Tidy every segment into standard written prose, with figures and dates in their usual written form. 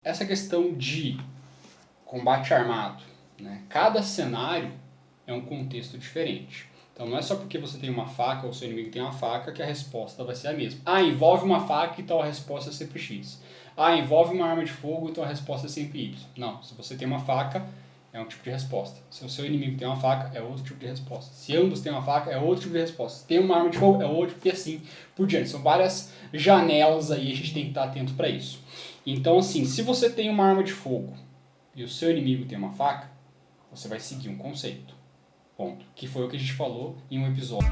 Essa questão de combate armado, né? Cada cenário é um contexto diferente. Então não é só porque você tem uma faca ou seu inimigo tem uma faca que a resposta vai ser a mesma. Ah, envolve uma faca, então a resposta é sempre X. Ah, envolve uma arma de fogo, então a resposta é sempre Y. Não, se você tem uma faca, é um tipo de resposta. Se o seu inimigo tem uma faca, é outro tipo de resposta. Se ambos têm uma faca, é outro tipo de resposta. Se tem uma arma de fogo, é outro, e assim por diante. São várias janelas aí, a gente tem que estar atento para isso. Então, assim, se você tem uma arma de fogo e o seu inimigo tem uma faca, você vai seguir um conceito. Ponto. Que foi o que a gente falou em um episódio.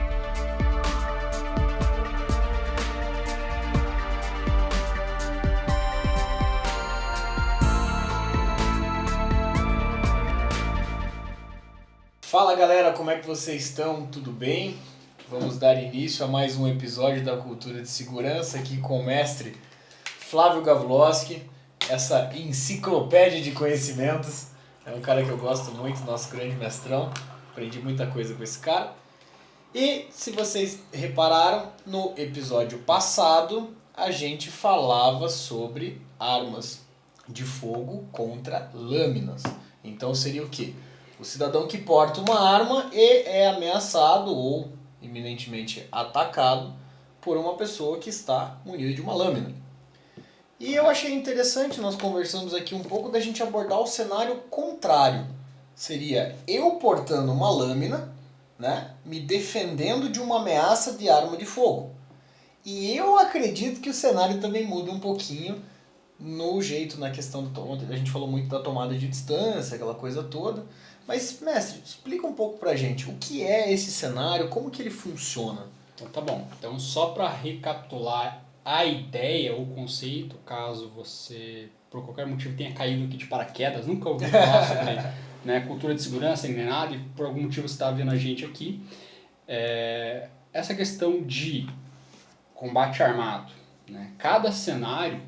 Fala galera, como é que vocês estão? Tudo bem? Vamos dar início a mais um episódio da Cultura de Segurança aqui com o mestre Flávio Gavloski, essa enciclopédia de conhecimentos. É um cara que eu gosto muito, nosso grande mestrão. Aprendi muita coisa com esse cara. E se vocês repararam, no episódio passado a gente falava sobre armas de fogo contra lâminas. Então seria o quê? O cidadão que porta uma arma e é ameaçado ou iminentemente atacado por uma pessoa que está munida de uma lâmina. E eu achei interessante, nós conversamos aqui um pouco da gente abordar o cenário contrário. Seria eu portando uma lâmina, né, me defendendo de uma ameaça de arma de fogo. E eu acredito que o cenário também muda um pouquinho no jeito, na questão do... A gente falou muito da tomada de distância, aquela coisa toda. Mas, mestre, explica um pouco pra gente o que é esse cenário, como que ele funciona. Então tá bom. Então só para recapitular a ideia, o conceito, caso você por qualquer motivo tenha caído aqui de paraquedas, nunca ouviu falar sobre né, cultura de segurança nem nada, e por algum motivo você está vendo a gente aqui, essa questão de combate armado, né, cada cenário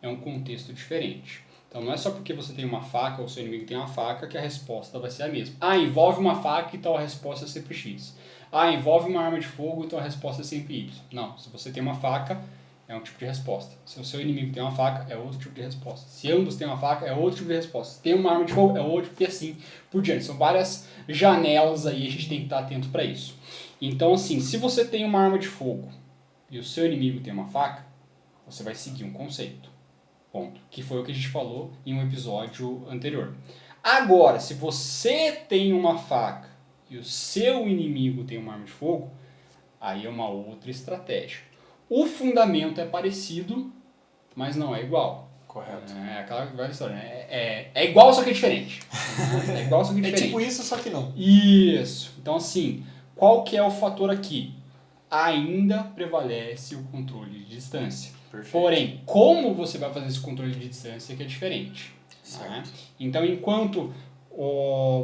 é um contexto diferente. Então não é só porque você tem uma faca ou seu inimigo tem uma faca que a resposta vai ser a mesma. Ah, envolve uma faca, então a resposta é sempre X. Ah, envolve uma arma de fogo, então a resposta é sempre Y. Não, se você tem uma faca, é um tipo de resposta. Se o seu inimigo tem uma faca, é outro tipo de resposta. Se ambos têm uma faca, é outro tipo de resposta. Se tem uma arma de fogo, é outro, e assim por diante. São várias janelas aí, a gente tem que estar atento para isso. Então, assim, se você tem uma arma de fogo e o seu inimigo tem uma faca, você vai seguir um conceito. Ponto. Que foi o que a gente falou em um episódio anterior. Agora, se você tem uma faca e o seu inimigo tem uma arma de fogo, aí é uma outra estratégia. O fundamento é parecido, mas não é igual. Correto. É aquela velha história, né? É igual, só que é diferente. É igual, só que é diferente. É tipo isso, só que não. Isso. Então, assim, qual que é o fator aqui? Ainda prevalece o controle de distância. Perfeito. Porém, como você vai fazer esse controle de distância que é diferente. Né? Então, enquanto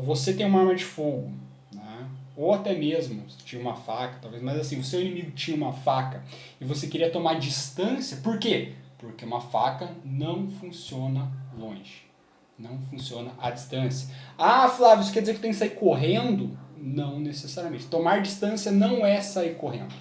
você tem uma arma de fogo, né? Ou até mesmo se tinha uma faca, talvez, mas assim, o seu inimigo tinha uma faca e você queria tomar distância, por quê? Porque uma faca não funciona longe, não funciona à distância. Ah, Flávio, isso quer dizer que tem que sair correndo? Não necessariamente. Tomar distância não é sair correndo.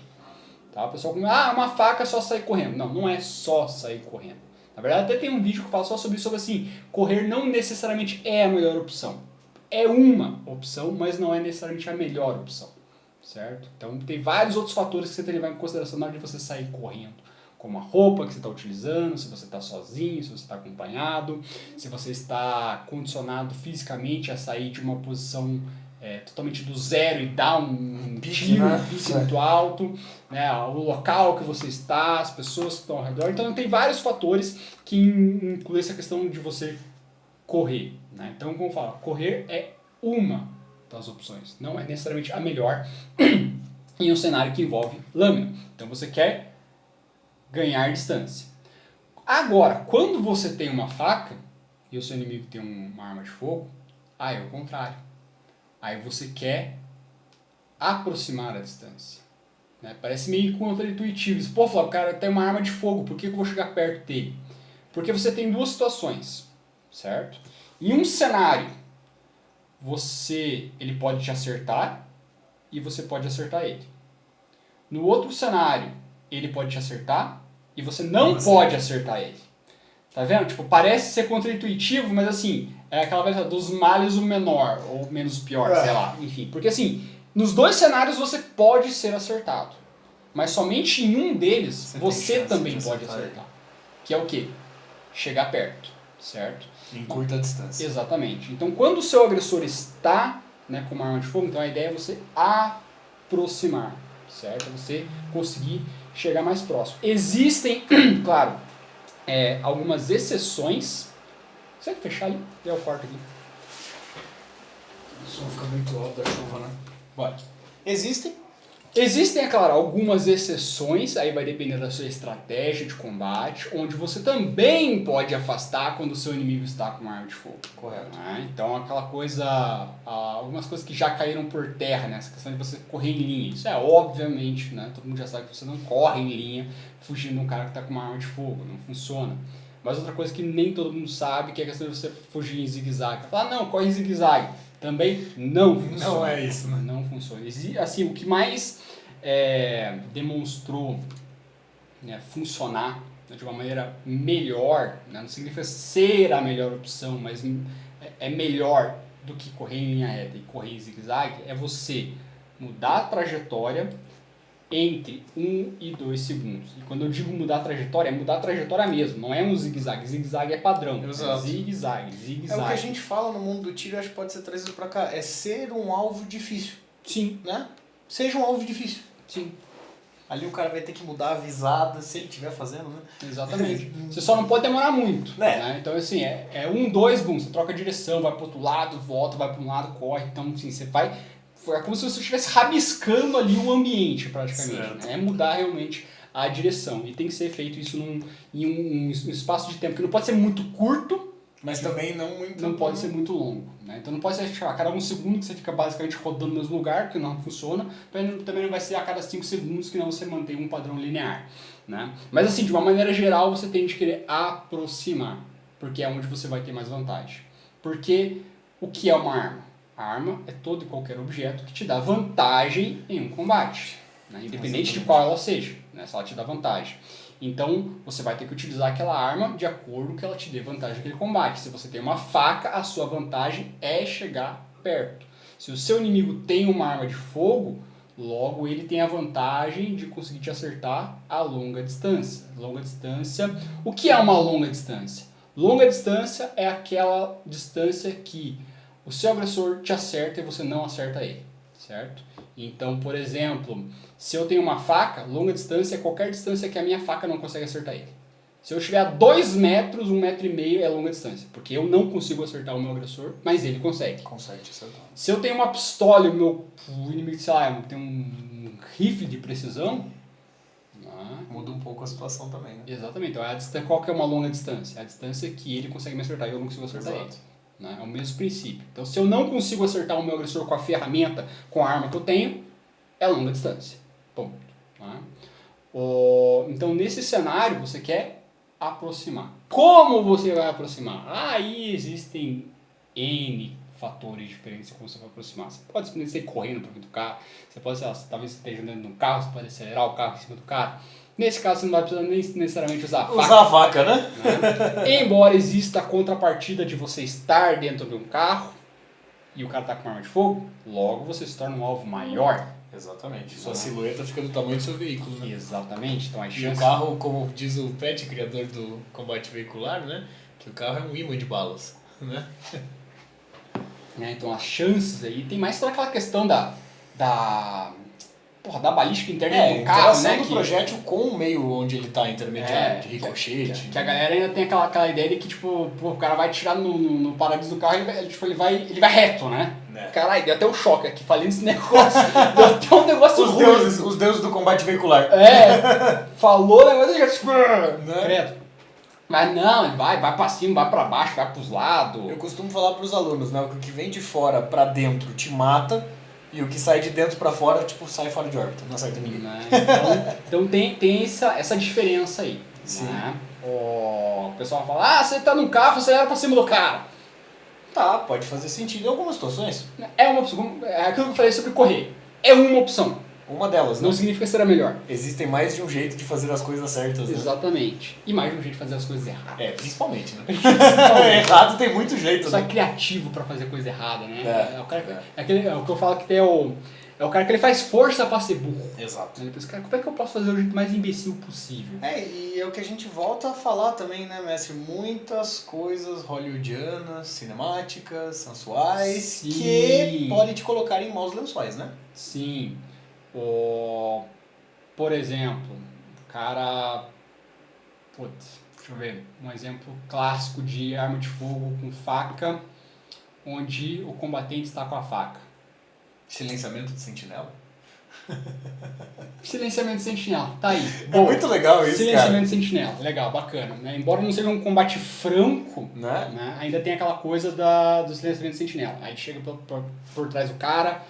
Tá? O pessoal fala, uma faca é só sair correndo. Não, não é só sair correndo. Na verdade, até tem um vídeo que fala só sobre isso, sobre assim, correr não necessariamente é a melhor opção. É uma opção, mas não é necessariamente a melhor opção. Certo? Então, tem vários outros fatores que você tem que levar em consideração na hora de você sair correndo. Como a roupa que você está utilizando, se você está sozinho, se você está acompanhado, se você está condicionado fisicamente a sair de uma posição totalmente do zero e dar um tiro, um pique muito alto, né, o local que você está, as pessoas que estão ao redor. Então tem vários fatores que incluem essa questão de você correr. Né? Então, como eu falo, correr é uma das opções, não é necessariamente a melhor em um cenário que envolve lâmina. Então você quer ganhar distância. Agora, quando você tem uma faca e o seu inimigo tem uma arma de fogo, aí é o contrário. Aí você quer aproximar a distância. Né? Parece meio contra-intuitivo. Pô, Flávio, o cara tem uma arma de fogo, por que eu vou chegar perto dele? Porque você tem duas situações, certo? Em um cenário, ele pode te acertar e você pode acertar ele. No outro cenário, ele pode te acertar e você não pode acertar ele. Tá vendo? Tipo, parece ser contraintuitivo, mas assim, é aquela coisa dos males o menor, ou menos pior, sei lá, enfim. Porque assim, nos dois cenários você pode ser acertado, mas somente em um deles você também pode acertar. Que é o quê? Chegar perto, certo? Em curta distância. Exatamente. Então, quando o seu agressor está, né, com uma arma de fogo, então a ideia é você aproximar, certo? Você conseguir chegar mais próximo. Existem, claro, algumas exceções. Consegue fechar ali? Dê o quarto aqui. O som fica muito alto da chuva, né? Bora. Existem, é claro, algumas exceções, aí vai depender da sua estratégia de combate, onde você também pode afastar quando o seu inimigo está com uma arma de fogo. Correto. Né? Então, aquela coisa, algumas coisas que já caíram por terra, né? Essa questão de você correr em linha. Isso é obviamente, né? Todo mundo já sabe que você não corre em linha fugindo de um cara que está com uma arma de fogo, não funciona. Mas outra coisa que nem todo mundo sabe, que é a questão de você fugir em zigue-zague. Falar, não, corre em zigue-zague. Também não funciona. Não é isso, né? Não funciona. Assim, o que mais demonstrou, né, funcionar, né, de uma maneira melhor, né, não significa ser a melhor opção, mas é melhor do que correr em linha reta e correr em zigue-zague, é você mudar a trajetória entre 1 e 2 segundos. E quando eu digo mudar a trajetória, é mudar a trajetória mesmo, não é um zigue-zague. Zigue-zague é padrão. Exato. É zigue-zague, zigue-zague. É o que a gente fala no mundo do tiro, acho que pode ser trazido pra cá, é ser um alvo difícil. Sim. Né? Seja um alvo difícil. Sim. Ali o cara vai ter que mudar a visada, se ele estiver fazendo, né? Exatamente. Você só não pode demorar muito. Né? Então, assim, é 1, 2, boom, você troca a direção, vai pro outro lado, volta, vai para um lado, corre. Então, assim, você vai... É como se você estivesse rabiscando ali o ambiente, praticamente. Né? É mudar realmente a direção. E tem que ser feito isso em um espaço de tempo que não pode ser muito curto, mas também não muito... Não pode ser muito longo. Né? Então não pode ser a cada 1 segundo que você fica basicamente rodando no mesmo lugar, que não funciona. Também não vai ser a cada 5 segundos que não você mantém um padrão linear. Né? Mas assim, de uma maneira geral, você tem de querer aproximar, porque é onde você vai ter mais vantagem. Porque o que é uma arma? A arma é todo e qualquer objeto que te dá vantagem em um combate, né? Independente de qual ela seja, né? Se ela te dá vantagem. Então, você vai ter que utilizar aquela arma de acordo com que ela te dê vantagem naquele combate. Se você tem uma faca, a sua vantagem é chegar perto. Se o seu inimigo tem uma arma de fogo, logo ele tem a vantagem de conseguir te acertar a longa distância. Longa distância. O que é uma longa distância? Longa distância é aquela distância que o seu agressor te acerta e você não acerta ele, certo? Então, por exemplo, se eu tenho uma faca, longa distância é qualquer distância que a minha faca não consegue acertar ele. Se eu estiver a 2 metros, 1,5 metro é longa distância, porque eu não consigo acertar o meu agressor, mas ele consegue. Consegue te acertar. Se eu tenho uma pistola e o inimigo, sei lá, tem um rifle de precisão, muda um pouco a situação também, né? Exatamente. Então, qual que é uma longa distância? É a distância que ele consegue me acertar e eu não consigo acertar ele. Né? É o mesmo princípio. Então, se eu não consigo acertar o meu agressor com a ferramenta, com a arma que eu tenho, é longa distância. Ponto. Né? Então, nesse cenário, você quer aproximar. Como você vai aproximar? Aí existem N fatores diferentes de como você vai aproximar. Você pode ser correndo para do carro, você pode, talvez você esteja andando no carro, você pode acelerar o carro em cima do carro. Nesse caso, você não vai precisar nem necessariamente usar a faca. Usar a faca, né? Embora exista a contrapartida de você estar dentro de um carro e o cara está com uma arma de fogo, logo você se torna um alvo maior. Exatamente. Sua silhueta fica do tamanho do seu veículo, né? Exatamente. Então, e o carro, como diz o Pet, criador do combate veicular, né? Que o carro é um imã de balas, né? Então, as chances aí... Tem mais toda aquela questão da balística interna do carro, né? Do projétil com o meio onde ele está intermediário, de ricochete. Que a galera ainda tem aquela ideia de que, tipo, o cara vai tirar no para-brisa do carro e ele vai reto, né? Caralho, deu até um choque aqui, falando esse negócio. Deu até um negócio ruim. Os deuses do combate veicular. Falou o negócio e já, tipo... Credo. Mas não, ele vai pra cima, vai pra baixo, vai pros lados. Eu costumo falar pros alunos, né? O que vem de fora pra dentro te mata, e o que sai de dentro pra fora, tipo, sai fora de órbita, não acerta ninguém. Então tem essa diferença aí. Sim. Né? O pessoal fala, você tá num carro, você era pra cima do cara. Tá, pode fazer sentido em algumas situações. É uma opção. É aquilo que eu falei sobre correr. É uma opção. Uma delas, Não né? significa ser a melhor. Existem mais de um jeito de fazer as coisas certas, né? Exatamente. E mais de um jeito de fazer as coisas erradas. Principalmente, né? Principalmente. Errado tem muito jeito, Só é né? criativo pra fazer coisa errada, né? É. O cara, é o que eu falo que tem é o cara que ele faz força pra ser burro. Exato. Aí depois, cara, como é que eu posso fazer o jeito mais imbecil possível? E é o que a gente volta a falar também, né, mestre? Muitas coisas hollywoodianas, cinemáticas, sensuais, Sim. que podem te colocar em maus lençóis, né? Sim. Por exemplo, o cara... Putz, deixa eu ver. Um exemplo clássico de arma de fogo com faca, onde o combatente está com a faca. Silenciamento de sentinela. Silenciamento de sentinela, tá aí. É muito legal isso, Silenciamento de sentinela, legal, bacana. Né? Embora não seja um combate franco, Né? né? Ainda tem aquela coisa do silenciamento de sentinela. Aí chega por trás do cara,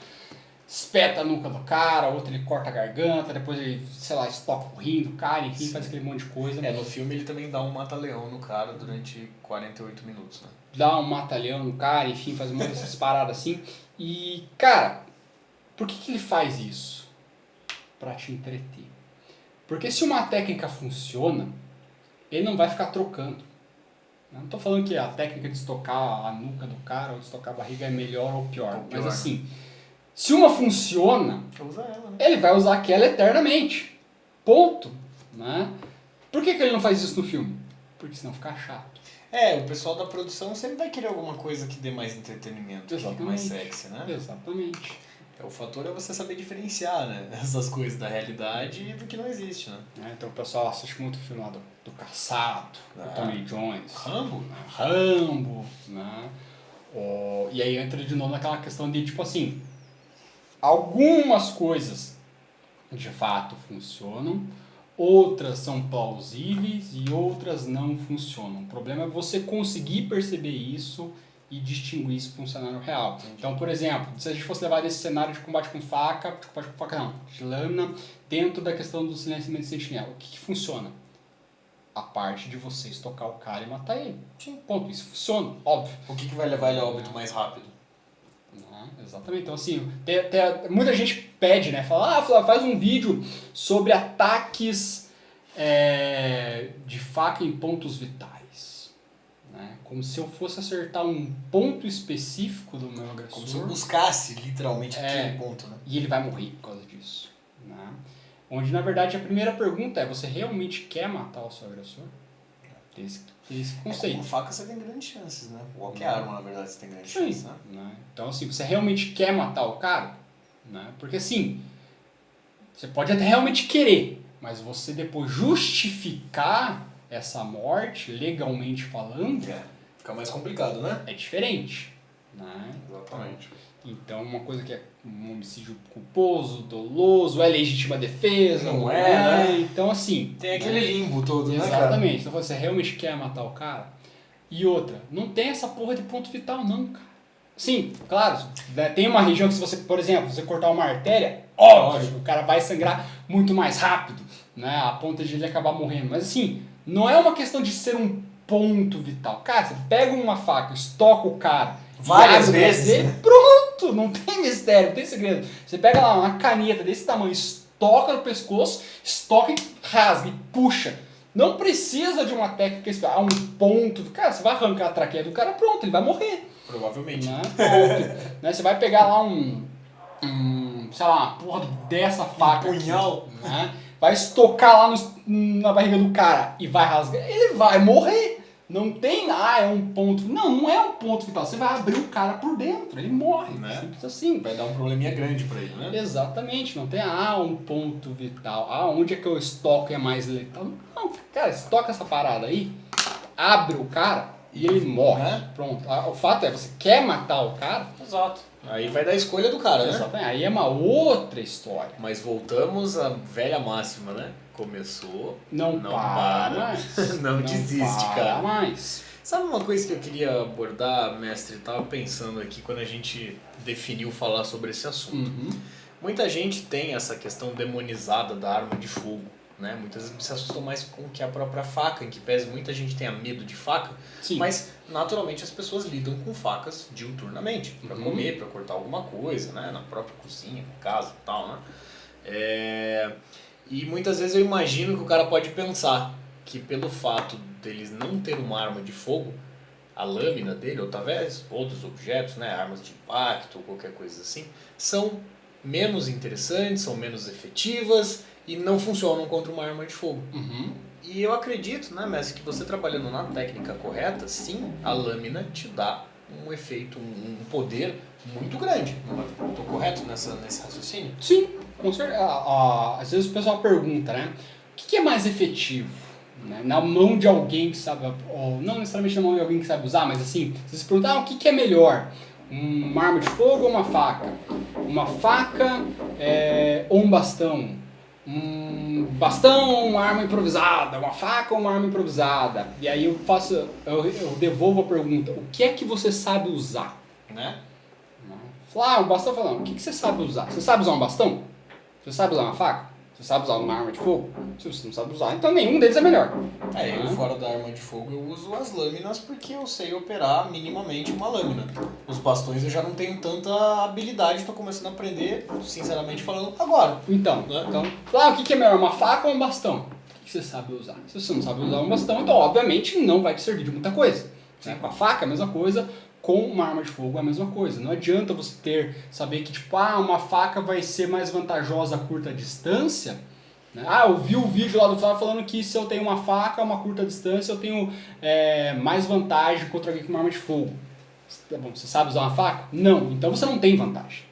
espeta a nuca do cara, outro ele corta a garganta, depois ele, sei lá, estoca o rim do cara, enfim, faz aquele monte de coisa. No filme ele também dá um mata-leão no cara durante 48 minutos, né? Dá um mata-leão no cara, enfim, faz um monte dessas paradas assim. E, cara, por que ele faz isso? Pra te entreter. Porque se uma técnica funciona, ele não vai ficar trocando. Eu não tô falando que a técnica de estocar a nuca do cara ou de estocar a barriga é melhor ou pior. Mas assim, se uma funciona, Usa ela, né? ele vai usar aquela eternamente. Ponto. Né? Por que ele não faz isso no filme? Porque senão fica chato. O pessoal da produção sempre vai querer alguma coisa que dê mais entretenimento, que fique mais sexy, né? Exatamente. O fator é você saber diferenciar, né? Essas coisas da realidade e do que não existe, né? Então o pessoal assiste muito o filme lá do Caçado, do Tommy Jones. Rambo? Rambo, né? E aí entra de novo naquela questão de, tipo assim, algumas coisas de fato funcionam, outras são plausíveis e outras não funcionam. O problema é você conseguir perceber isso e distinguir isso para um cenário real. Então, por exemplo, se a gente fosse levar esse cenário de combate com faca não, de lâmina, dentro da questão do silenciamento de sentinela, o que funciona? A parte de você estocar o cara e matar ele. Sim, ponto. Isso funciona, óbvio. O que vai levar ele ao óbito mais rápido? Exatamente. Então, assim, muita gente pede, né? Fala, faz um vídeo sobre ataques de faca em pontos vitais. Né? Como se eu fosse acertar um ponto específico do meu agressor. Como se eu buscasse, literalmente, aquele ponto, né? E ele vai morrer por causa disso. Né? Onde, na verdade, a primeira pergunta é, você realmente quer matar o seu agressor? Tem esse conceito. Com faca você tem grandes chances, né? Qualquer arma, na verdade, você tem grandes Sim, chances, né? Então, assim, você realmente quer matar o cara? Né? Porque, assim, você pode até realmente querer, mas você depois justificar essa morte, legalmente falando... Fica mais complicado, né? É diferente. Né? Exatamente. Então, uma coisa que é um homicídio culposo, doloso, é legítima defesa. Não é, né? Então, assim... Tem aquele limbo todo, né, cara? Exatamente. Então, você realmente quer matar o cara? E outra, não tem essa porra de ponto vital, não, cara. Sim, claro, né, tem uma região que se você, por exemplo, você cortar uma artéria, óbvio, o cara vai sangrar muito mais rápido, né, a ponto de ele acabar morrendo. Mas assim, não é uma questão de ser um ponto vital. Cara, você pega uma faca, estoca o cara, várias vezes, né? Pronto, não tem mistério, não tem segredo. Você pega lá uma caneta desse tamanho, estoca no pescoço, estoca e rasga e puxa. Não precisa de uma técnica especial, um ponto. Cara, você vai arrancar a traqueia do cara, pronto, ele vai morrer. Provavelmente. Né? Né? Você vai pegar lá sei lá, uma porra dessa faca. Punhal. Aqui, né? Vai estocar lá na barriga do cara e vai rasgar. Ele vai morrer. Não tem, é um ponto. Não é um ponto vital. Você vai abrir o cara por dentro, ele morre. Né? Simples assim. Vai dar um probleminha grande pra ele, né? Exatamente, não tem um ponto vital. Onde é que eu estoco é mais letal? Não, cara, estoca essa parada aí, abre o cara e ele morre. Né? Pronto. O fato é, você quer matar o cara? Exato. Aí vai dar a escolha do cara, né? Exatamente. Aí é uma outra história. Mas voltamos à velha máxima, né? Começou, Não para mais. não desiste, para cara. mais. Sabe uma coisa que eu queria abordar, mestre? Eu tava pensando aqui quando a gente definiu falar sobre esse assunto. Muita gente tem essa questão demonizada da arma de fogo, né? Muitas vezes se assustam mais com que a própria faca, em que pese muita gente tenha medo de faca. Sim. Mas naturalmente as pessoas lidam com facas diuturnamente, para comer, para cortar alguma coisa, né? Na própria cozinha, casa e tal, né? E muitas vezes eu imagino que o cara pode pensar que pelo fato deles não ter uma arma de fogo, a lâmina dele, ou talvez outros objetos, né, armas de impacto ou qualquer coisa assim, são menos interessantes, são menos efetivas e não funcionam contra uma arma de fogo. E eu acredito, né, Messi, que você trabalhando na técnica correta, sim, a lâmina te dá um efeito, um poder muito grande. Estou correto nesse raciocínio? Sim, com certeza. Às vezes o pessoal pergunta, né? O que é mais efetivo? Né? Na mão de alguém que sabe, ou não necessariamente na mão de alguém que sabe usar, mas assim, vocês perguntam, o que é melhor? Uma arma de fogo ou uma faca? Uma faca ou um bastão? Um bastão ou uma arma improvisada? Uma faca ou uma arma improvisada? E aí eu devolvo a pergunta, o que é que você sabe usar? Né? Um bastão falando, o que você sabe usar? Você sabe usar um bastão? Você sabe usar uma faca? Você sabe usar uma arma de fogo? Se você não sabe usar, então nenhum deles é melhor. Eu fora da arma de fogo eu uso as lâminas porque eu sei operar minimamente uma lâmina. Os bastões eu já não tenho tanta habilidade, estou começando a aprender, sinceramente falando, agora. Então, o que é melhor, uma faca ou um bastão? O que você sabe usar? Se você não sabe usar um bastão, então obviamente não vai te servir de muita coisa. Né? Com a faca é a mesma coisa, com uma arma de fogo é a mesma coisa. Não adianta você saber que uma faca vai ser mais vantajosa a curta distância. Né? Eu vi o vídeo lá do Flávio falando que se eu tenho uma faca a uma curta distância eu tenho mais vantagem contra alguém com uma arma de fogo. Tá bom, você sabe usar uma faca? Não, então você não tem vantagem.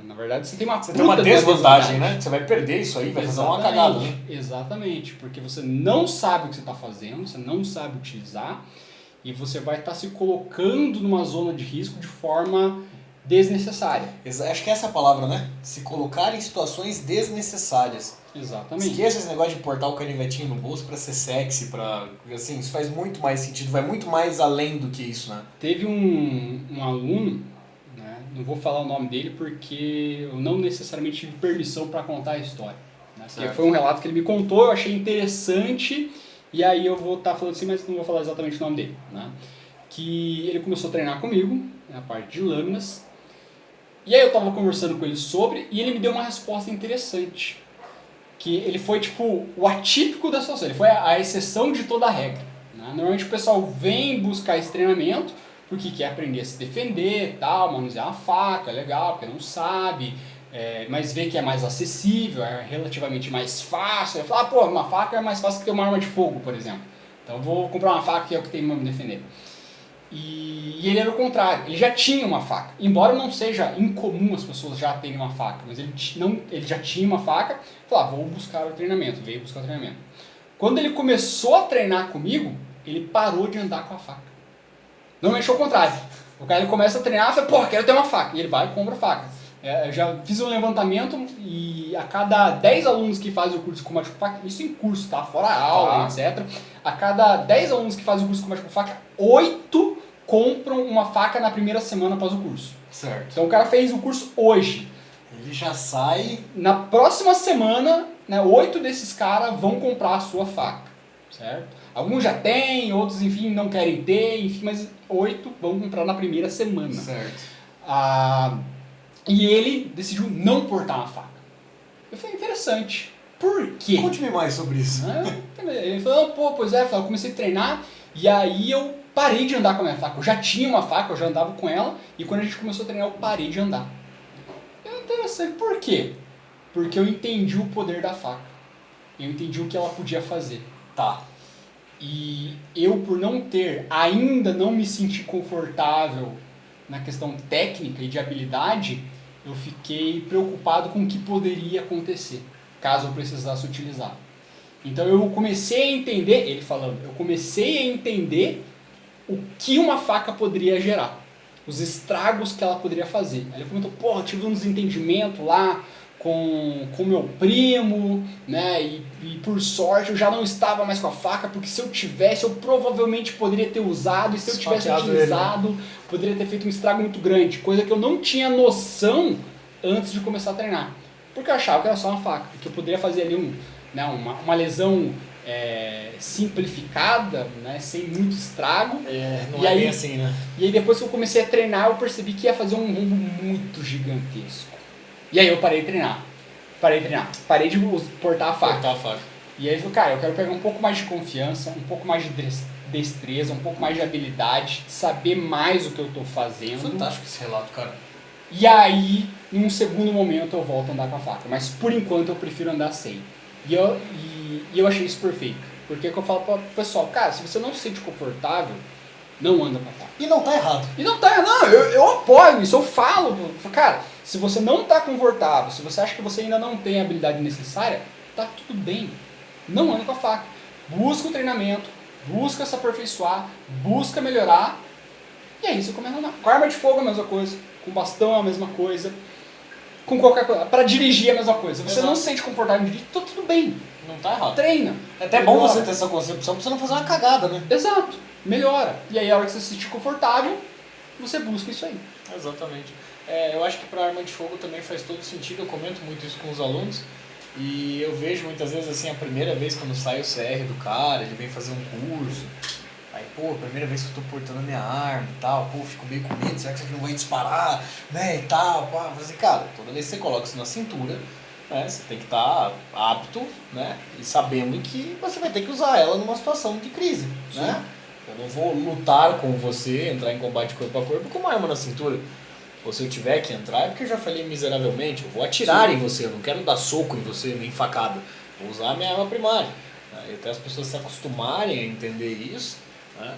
Na verdade você tem uma desvantagem, né? Você vai perder isso aí, vai fazer uma cagada. Né? Exatamente, porque você não sabe o que você está fazendo, você não sabe utilizar. E você vai estar se colocando numa zona de risco de forma desnecessária. Acho que essa é a palavra, né? Se colocar em situações desnecessárias. Exatamente. Esqueça esse negócio de portar o canivetinho no bolso pra ser sexy, assim, isso faz muito mais sentido, vai muito mais além do que isso, né? Teve um aluno, né? Não vou falar o nome dele porque eu não necessariamente tive permissão para contar a história. Né? Porque foi um relato que ele me contou, eu achei interessante. E aí eu vou estar falando assim, mas não vou falar exatamente o nome dele. Né? Que ele começou a treinar comigo, né, a parte de lâminas. E aí eu estava conversando com ele sobre, e ele me deu uma resposta interessante. Que ele foi tipo o atípico da situação, ele foi a exceção de toda a regra. Né? Normalmente o pessoal vem buscar esse treinamento porque quer aprender a se defender, tal, manusear uma faca, legal, porque não sabe... mas vê que é mais acessível, é relativamente mais fácil. Ele fala, uma faca é mais fácil que ter uma arma de fogo, por exemplo. Então eu vou comprar uma faca que é o que tem para me defender. E ele era o contrário, ele já tinha uma faca. Embora não seja incomum as pessoas já terem uma faca, mas ele já tinha uma faca, falou, vou buscar o treinamento, veio buscar o treinamento. Quando ele começou a treinar comigo, ele parou de andar com a faca. Normalmente é o contrário. O cara ele começa a treinar e fala, quero ter uma faca. E ele vai e compra a faca. Eu já fiz um levantamento e a cada 10 alunos que fazem o curso de combate com faca, isso em curso, tá? Fora a aula, etc. A cada 10 alunos que fazem o curso de combate com faca, 8 compram uma faca na primeira semana após o curso. Certo. Então o cara fez o curso hoje. Ele já sai... Na próxima semana, né, 8 desses caras vão comprar a sua faca. Certo? Alguns já têm, outros, enfim, não querem ter, enfim, mas 8 vão comprar na primeira semana. Certo. E ele decidiu não portar uma faca. Eu falei, interessante. Por quê? Conte-me mais sobre isso. Ele falou, eu comecei a treinar e aí eu parei de andar com a minha faca. Eu já tinha uma faca, eu já andava com ela e quando a gente começou a treinar eu parei de andar. Interessante. Por quê? Porque eu entendi o poder da faca. Eu entendi o que ela podia fazer. Tá. E eu, por ainda não me sentir confortável na questão técnica e de habilidade, eu fiquei preocupado com o que poderia acontecer, caso eu precisasse utilizar. Então eu comecei a entender, ele falando, eu comecei a entender o que uma faca poderia gerar, os estragos que ela poderia fazer. Aí ele comentou, eu tive um desentendimento lá com meu primo, né, e por sorte eu já não estava mais com a faca, porque se eu tivesse, eu provavelmente poderia ter usado, e se eu tivesse utilizado, poderia ter feito um estrago muito grande, coisa que eu não tinha noção antes de começar a treinar, porque eu achava que era só uma faca, que eu poderia fazer ali uma lesão simplificada, né, sem muito estrago. Não é bem assim, né? E aí depois que eu comecei a treinar, eu percebi que ia fazer um rombo muito gigantesco. E aí eu parei de treinar. Parei de treinar. Parei de portar a faca. Cortar a faca. E aí ele falou, cara, eu quero pegar um pouco mais de confiança, um pouco mais de destreza, um pouco mais de habilidade, de saber mais o que eu tô fazendo. Fantástico esse relato, cara. E aí, em um segundo momento, eu volto a andar com a faca. Mas por enquanto eu prefiro andar sem. E eu achei isso perfeito. Porque é que eu falo pro pessoal, cara, se você não se sente confortável, não anda com a faca. E não tá errado. E não tá, não, eu apoio isso, eu falo, cara, se você não tá confortável, se você acha que você ainda não tem a habilidade necessária, tá tudo bem. Não anda com a faca. Busca o treinamento, busca se aperfeiçoar, busca melhorar, e aí você começa a andar. Com arma de fogo é a mesma coisa, com bastão é a mesma coisa, com qualquer coisa. Pra dirigir é a mesma coisa. Você não se sente confortável em dirigir, tá tudo bem. Não tá errado. Treina. É até bom você ter essa concepção pra você não fazer uma cagada, né? Exato. Melhora. E aí a hora que você se sentir confortável, você busca isso aí. Exatamente. Eu acho que para arma de fogo também faz todo sentido, eu comento muito isso com os alunos, e eu vejo muitas vezes assim, a primeira vez quando sai o CR do cara, ele vem fazer um curso, aí pô, primeira vez que eu tô portando a minha arma e tal, pô, fico meio com medo, será que isso aqui não vai disparar, né, e tal, pá, assim, cara, toda vez que você coloca isso na cintura, né, você tem que estar apto, né, e sabendo que você vai ter que usar ela numa situação de crise, Sim. né. Eu não vou lutar com você, entrar em combate corpo a corpo com uma arma na cintura. Ou se eu tiver que entrar, é porque eu já falei miseravelmente. Eu vou atirar Sim. em você, eu não quero dar soco em você, nem facada. Vou usar a minha arma primária. E até as pessoas se acostumarem a entender isso. Né?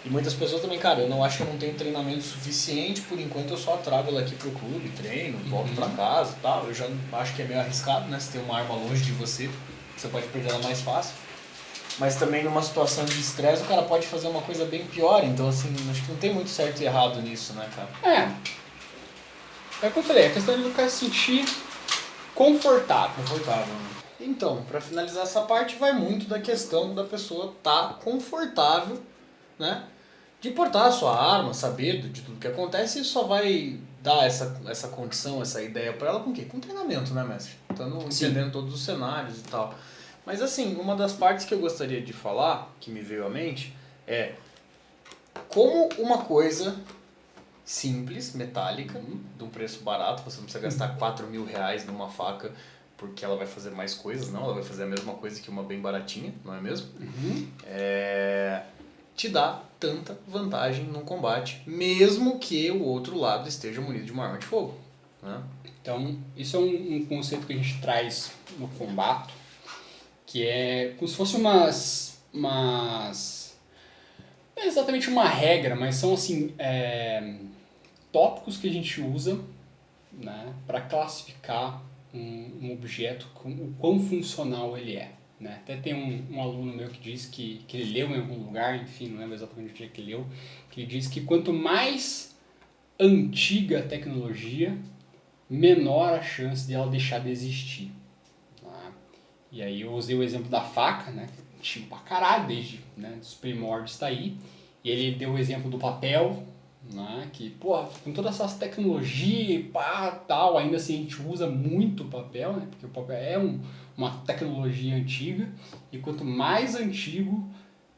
E muitas pessoas também, cara, eu não acho que eu não tenho treinamento suficiente, por enquanto eu só trago ela aqui pro clube, treino, volto pra casa e tal. Eu já acho que é meio arriscado, né? Se tem uma arma longe de você, você pode perder ela mais fácil. Mas também numa situação de estresse o cara pode fazer uma coisa bem pior, então assim, acho que não tem muito certo e errado nisso, né, cara? É como eu falei, a questão de o cara se sentir confortável. Confortável, né? Então, pra finalizar essa parte, vai muito da questão da pessoa estar confortável, né? De portar a sua arma, saber de tudo que acontece, e só vai dar essa condição, essa ideia pra ela com o quê? Com treinamento, né, mestre? Estando entendendo todos os cenários e tal. Mas assim, uma das partes que eu gostaria de falar, que me veio à mente, é como uma coisa simples, metálica, de um preço barato, você não precisa gastar 4 mil reais numa faca porque ela vai fazer mais coisas, não, ela vai fazer a mesma coisa que uma bem baratinha, não é mesmo? Te dá tanta vantagem num combate, mesmo que o outro lado esteja munido de uma arma de fogo. Né? Então, isso é um conceito que a gente traz no combate, que é como se fosse umas não é exatamente uma regra, mas são assim, tópicos que a gente usa, né, para classificar um objeto, o quão funcional ele é. Né? Até tem um aluno meu que diz que ele leu em algum lugar, enfim, não lembro exatamente o dia que ele leu, que ele diz que quanto mais antiga a tecnologia, menor a chance de ela deixar de existir. E aí eu usei o exemplo da faca, né? Antigo pra caralho, desde os primórdios tá aí. E ele deu o exemplo do papel, né? Que, porra, com todas essas tecnologias e pá, tal, ainda assim a gente usa muito papel, né? Porque o papel é uma tecnologia antiga. E quanto mais antigo,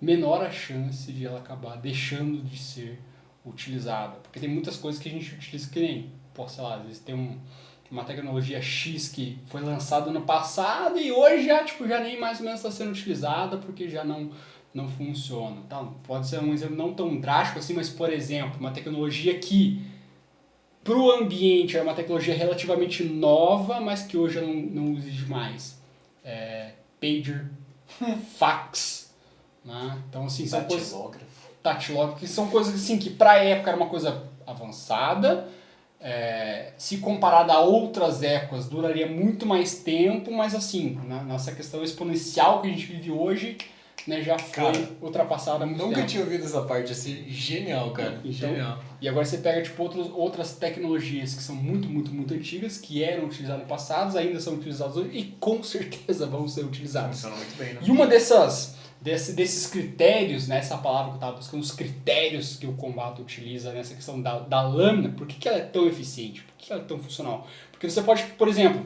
menor a chance de ela acabar deixando de ser utilizada. Porque tem muitas coisas que a gente utiliza que nem, pô, sei lá, às vezes tem uma tecnologia X que foi lançada no passado e hoje já nem mais ou menos está sendo utilizada porque já não funciona. Tá? Pode ser um exemplo não tão drástico assim, mas, por exemplo, uma tecnologia que para o ambiente é uma tecnologia relativamente nova, mas que hoje não existe mais. Pager, fax, né? Então, assim, são coisas... Datilógrafo, que são coisas assim que para a época era uma coisa avançada, se comparada a outras épocas, duraria muito mais tempo, mas assim, nessa questão exponencial que a gente vive hoje, né, já foi ultrapassada há muito tempo. Nunca tinha ouvido essa parte assim, genial, cara. Então, genial. E agora você pega tipo, outras tecnologias que são muito, muito, muito antigas, que eram utilizadas no passado, ainda são utilizadas hoje e com certeza vão ser utilizadas. Funciona muito bem, né? E uma desses critérios, né, essa palavra que eu estava buscando, os critérios que o combate utiliza nessa questão da lâmina, por que ela é tão eficiente? Por que ela é tão funcional? Porque você pode, por exemplo,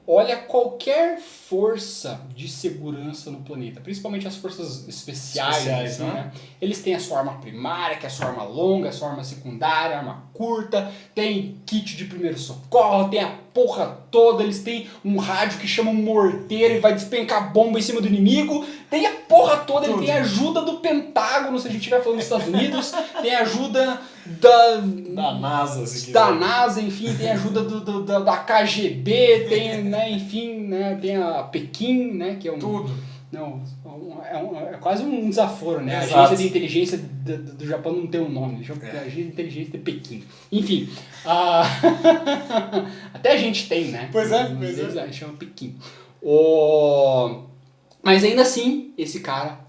olha qualquer força de segurança no planeta, principalmente as forças especiais assim, né? Eles têm a sua arma primária, que é a sua arma longa, a sua arma secundária, a arma curta, tem kit de primeiro socorro, tem a porra toda, eles têm um rádio que chama um morteiro e vai despencar bomba em cima do inimigo, tem a porra toda, ele tem a ajuda do Pentágono, se a gente estiver falando dos Estados Unidos, tem a ajuda da NASA, NASA, enfim, tem a ajuda da KGB, tem, né, enfim, né, tem a Pequim, né, que é um... Tudo. Não, é quase um desaforo, né? Exato. A agência de inteligência do Japão não tem um nome, a agência de inteligência de Pequim. Enfim, até a gente tem, né? Pois é. A gente chama Pequim. Mas ainda assim, esse cara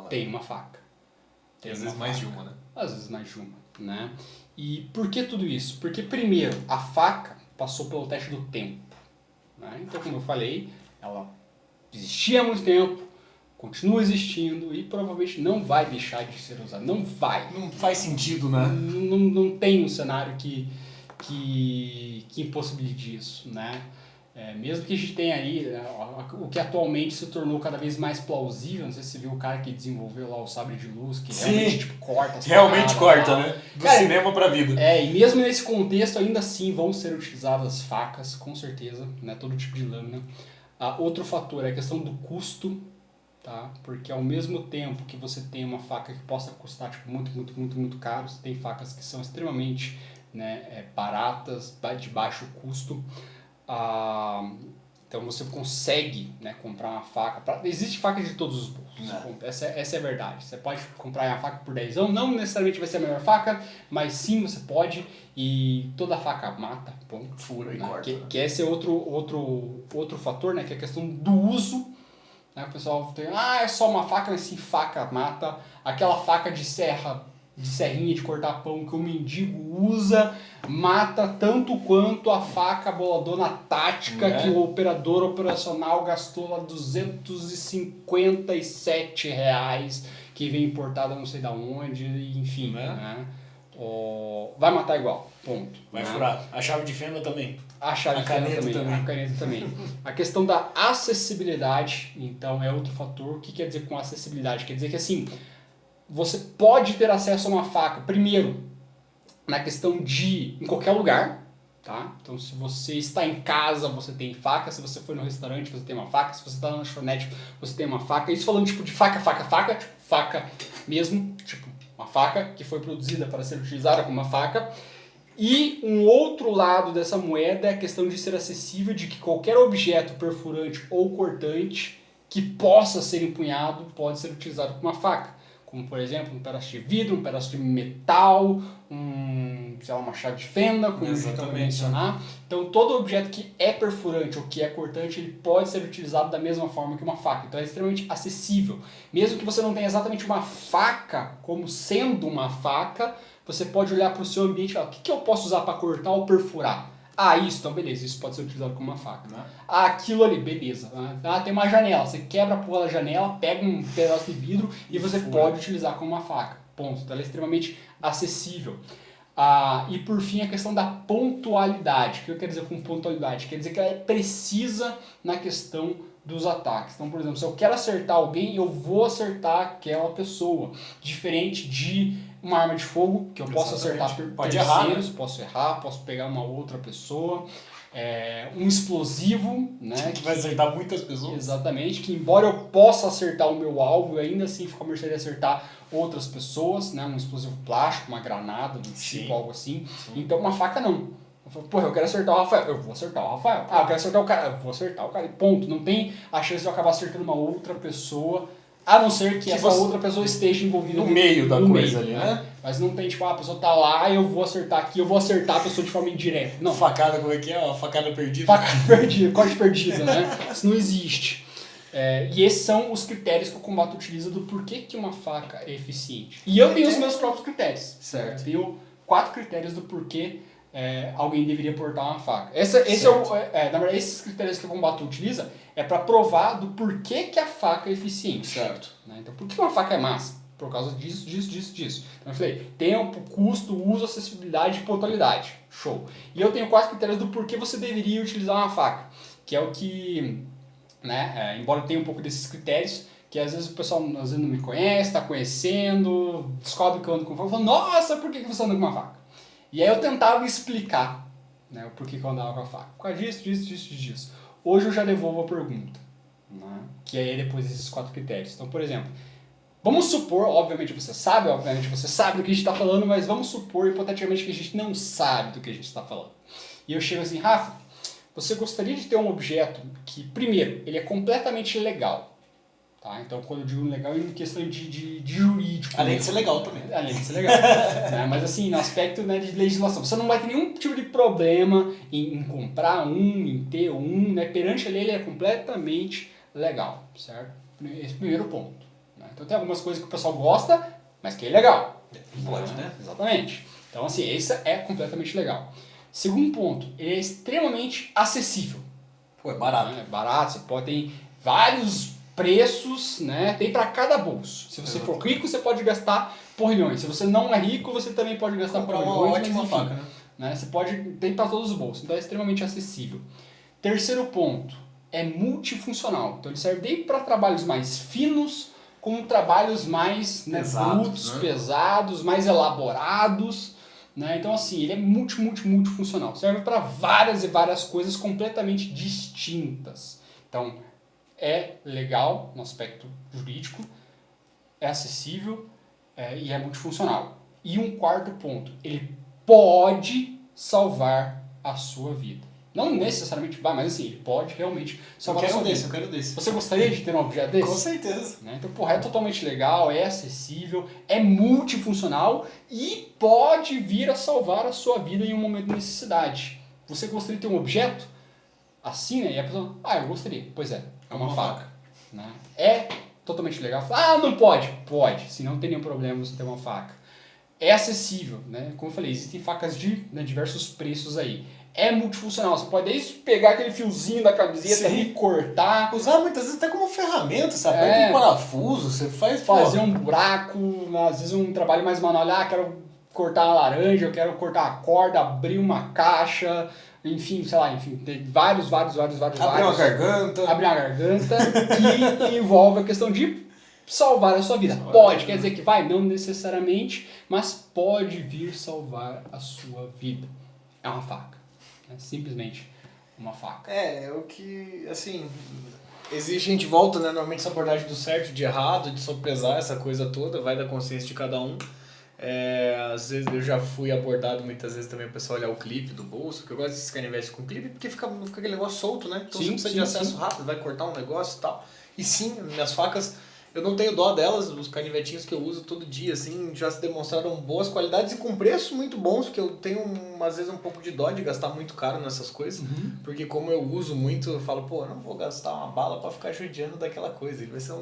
tem uma faca. Tem às vezes mais de uma, né? Às vezes mais de uma, né? E por que tudo isso? Porque, primeiro, a faca passou pelo teste do tempo. Né? Então, como eu falei, ela existia há muito tempo, continua existindo e provavelmente não vai deixar de ser usada. Não vai. Não faz sentido, né? Não tem um cenário que impossibilite isso, né? Mesmo que a gente tenha aí o que atualmente se tornou cada vez mais plausível, não sei se você viu o cara que desenvolveu lá o sabre de luz, que realmente tipo, corta as realmente paradas, corta, né? Do cinema pra vida. E mesmo nesse contexto, ainda assim vão ser utilizadas facas, com certeza, né? Todo tipo de lâmina. Outro fator é a questão do custo, tá? Porque ao mesmo tempo que você tem uma faca que possa custar tipo, muito caro, você tem facas que são extremamente, né, baratas, de baixo custo. Então você consegue, né, comprar uma faca. Existe faca de todos os bolsos. Essa é a verdade. Você pode comprar uma faca por 10, não necessariamente vai ser a melhor faca, mas sim você pode. E toda faca mata, ponto. Fura e né? corta. Que esse é outro fator, né, que é a questão do uso. Né? O pessoal tem, é só uma faca, mas sim, faca mata. Aquela faca de serrinha de cortar pão que o mendigo usa, mata tanto quanto a faca boladona tática que o operador operacional gastou lá R$257, que vem importada não sei da onde, enfim, né? Vai matar igual, ponto. Vai furar. A chave de fenda também. A caneta também. A questão da acessibilidade, então, é outro fator. O que quer dizer com acessibilidade? Quer dizer que assim, você pode ter acesso a uma faca, primeiro, na questão de em qualquer lugar, tá? Então, se você está em casa, você tem faca. Se você for no restaurante, você tem uma faca. Se você está na lanchonete, você tem uma faca. Isso falando tipo de faca, tipo faca mesmo, tipo uma faca que foi produzida para ser utilizada como uma faca. E um outro lado dessa moeda é a questão de ser acessível, de que qualquer objeto perfurante ou cortante que possa ser empunhado pode ser utilizado como uma faca. Como, por exemplo, um pedaço de vidro, um pedaço de metal, uma chave de fenda, como a gente acabou de mencionar. Então, todo objeto que é perfurante ou que é cortante, ele pode ser utilizado da mesma forma que uma faca. Então, é extremamente acessível. Mesmo que você não tenha exatamente uma faca como sendo uma faca, você pode olhar para o seu ambiente e falar, o que eu posso usar para cortar ou perfurar? Isso, então beleza, isso pode ser utilizado como uma faca. Né? Aquilo ali, beleza. Tem uma janela, você quebra a porra da janela, pega um pedaço de vidro e você pode utilizar como uma faca. Ponto. Então ela é extremamente acessível. E por fim a questão da pontualidade. O que eu quero dizer com pontualidade? Quer dizer que ela é precisa na questão dos ataques. Então, por exemplo, se eu quero acertar alguém, eu vou acertar aquela pessoa. Diferente de uma arma de fogo, que eu posso acertar por terceiros, posso errar, posso pegar uma outra pessoa. Um explosivo, né? Que vai acertar muitas pessoas. Exatamente, que embora eu possa acertar o meu alvo, eu ainda assim fico à mercê de acertar outras pessoas, né? Um explosivo plástico, uma granada do tipo, algo assim. Sim. Então uma faca não. Eu quero acertar o Rafael, eu vou acertar o Rafael. Eu quero acertar o cara, eu vou acertar o cara. E ponto. Não tem a chance de eu acabar acertando uma outra pessoa, a não ser que essa outra pessoa esteja envolvida no meio da coisa ali, né? Mas não tem, tipo, a pessoa tá lá, eu vou acertar aqui, eu vou acertar a pessoa de forma indireta. Não. Facada, como é que é? Facada perdida. Facada perdida, corte perdido, né? Isso não existe. E esses são os critérios que o combate utiliza do porquê que uma faca é eficiente. E eu tenho os meus próprios critérios. Certo. Eu tenho 4 critérios do porquê alguém deveria portar uma faca. Na verdade, esses critérios que o combate utiliza é para provar do porquê que a faca é eficiente. Certo. Né? Então, por que uma faca é massa? Por causa disso. Então eu falei, tempo, custo, uso, acessibilidade e pontualidade. Show. E eu tenho 4 critérios do porquê você deveria utilizar uma faca. que é o que, né, embora eu tenha um pouco desses critérios, que às vezes o pessoal às vezes não me conhece, está conhecendo, descobre que eu ando com faca, fala, nossa, por que você anda com uma faca? E aí eu tentava explicar, né, o porquê que eu andava com a faca. Por causa disso. Hoje eu já devolvo a pergunta, né, que é depois desses 4 critérios. Então, por exemplo, vamos supor, obviamente você sabe do que a gente está falando, mas vamos supor hipoteticamente que a gente não sabe do que a gente está falando. E eu chego assim, Rafa, você gostaria de ter um objeto que, primeiro, ele é completamente legal. Tá? Então, quando eu digo legal, é em questão de jurídico. Além de ser legal também. Além de ser legal. Né? Mas assim, no aspecto, né, de legislação, você não vai ter nenhum tipo de problema em comprar em ter né? Perante a lei, ele é completamente legal, certo? Esse é o primeiro ponto. Né? Então, tem algumas coisas que o pessoal gosta, mas que é legal. Pode, né? Exatamente. Então, assim, esse é completamente legal. Segundo ponto, ele é extremamente acessível. Pô, é barato. É barato, você pode ter vários preços, né? Tem para cada bolso. Se você for rico, você pode gastar porrilhões. Se você não é rico, você também pode gastar porrilhões. Uma ótima faca, né? Você pode, tem para todos os bolsos, então é extremamente acessível. Terceiro ponto, é multifuncional. Então ele serve desde para trabalhos mais finos, como trabalhos mais, né, brutos, né? Pesados, mais elaborados. Né? Então assim, ele é multifuncional. Serve para várias e várias coisas completamente distintas. Então, é legal no aspecto jurídico, é acessível e é multifuncional. E um quarto ponto, ele pode salvar a sua vida. Não necessariamente vai, mas assim, ele pode realmente salvar a sua vida. Eu quero desse. Você gostaria de ter um objeto desse? Com certeza. Né? Então, porra, é totalmente legal, é acessível, é multifuncional e pode vir a salvar a sua vida em um momento de necessidade. Você gostaria de ter um objeto assim, né? E a pessoa, eu gostaria. Pois é uma faca. Né? É totalmente legal. Não pode. Pode. Se não tem nenhum problema você ter uma faca. É acessível, né? Como eu falei, existem facas de diversos preços aí. É multifuncional. Você pode desde pegar aquele fiozinho da camiseta e cortar. Usar muitas vezes até como ferramenta, sabe? Aperta um parafuso, você fazer um buraco, às vezes um trabalho mais manual. Quero cortar a laranja, eu quero cortar a corda, abrir uma caixa, enfim, sei lá, tem vários. Abrir uma garganta, que envolve a questão de salvar a sua vida. Pode, quer dizer que vai? Não necessariamente, mas pode vir salvar a sua vida. É uma faca. É simplesmente uma faca. É o que, assim, existe, a gente volta, né, normalmente essa abordagem do certo, de errado, de sopesar essa coisa toda, vai da consciência de cada um. Às vezes eu já fui abordado muitas vezes também o pessoal olhar o clipe do bolso, que eu gosto desses canivetes com clipe, porque não fica aquele negócio solto, né? Então você precisa de acesso rápido, vai cortar um negócio e tal. E sim, minhas facas, eu não tenho dó delas, os canivetinhos que eu uso todo dia, assim, já se demonstraram boas qualidades e com preços muito bons, porque eu tenho às vezes um pouco de dó de gastar muito caro nessas coisas, porque como eu uso muito, eu falo, eu não vou gastar uma bala pra ficar judiando daquela coisa, ele vai ser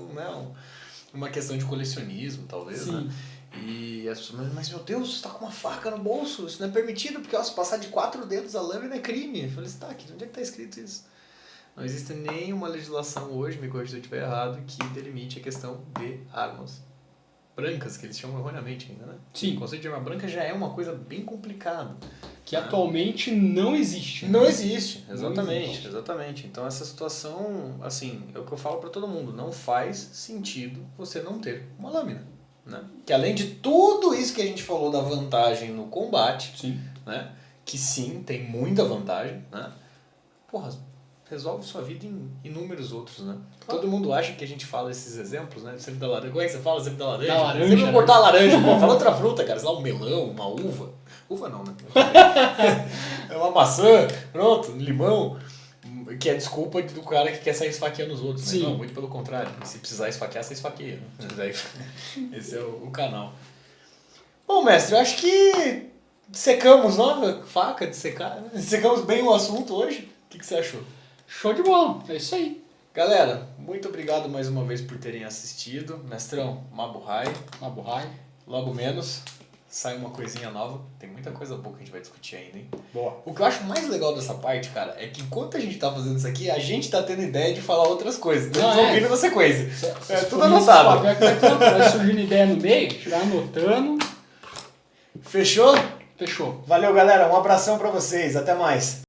uma questão de colecionismo, talvez, né? E as pessoas, mas meu Deus, você tá com uma faca no bolso, isso não é permitido, porque se passar de 4 dedos a lâmina é crime. Eu falei assim, aqui, onde é que tá escrito isso? Não existe nenhuma legislação hoje, me corrija se eu estiver errado, que delimite a questão de armas brancas, que eles chamam erroneamente ainda, né? Sim. O conceito de arma branca já é uma coisa bem complicada. Que atualmente não existe. Não existe, exatamente. Então essa situação, assim, é o que eu falo pra todo mundo, não faz sentido você não ter uma lâmina. Né? Que além de tudo isso que a gente falou da vantagem no combate, né? Que sim, tem muita vantagem, né? Resolve sua vida em inúmeros outros, né? Todo mundo acha que a gente fala esses exemplos, né? Sempre da laranja. Como é que você fala sempre da laranja? Da laranja, sempre cortar a laranja. Fala outra fruta, cara. Sei lá, um melão, uma uva. Uva não, né? É uma maçã, pronto, limão. Que é desculpa do cara que quer sair esfaqueando os outros. Né? Não, muito pelo contrário. Se precisar esfaquear, você esfaqueia. Né? Esse é o canal. Bom, mestre, eu acho que secamos, não? Faca de secar. Secamos bem o assunto hoje. O que você achou? Show de bola, é isso aí. Galera, muito obrigado mais uma vez por terem assistido. Mestrão, Mabuhay. Logo menos. Sai uma coisinha nova. Tem muita coisa boa que a gente vai discutir ainda, hein? Boa. O que eu acho mais legal dessa parte, cara, é que enquanto a gente tá fazendo isso aqui, a gente tá tendo ideia de falar outras coisas. Estamos ouvindo na sequência. Tudo anotado. Vai surgindo ideia no meio, a gente vai anotando. Fechou? Fechou. Valeu, galera. Um abração pra vocês. Até mais.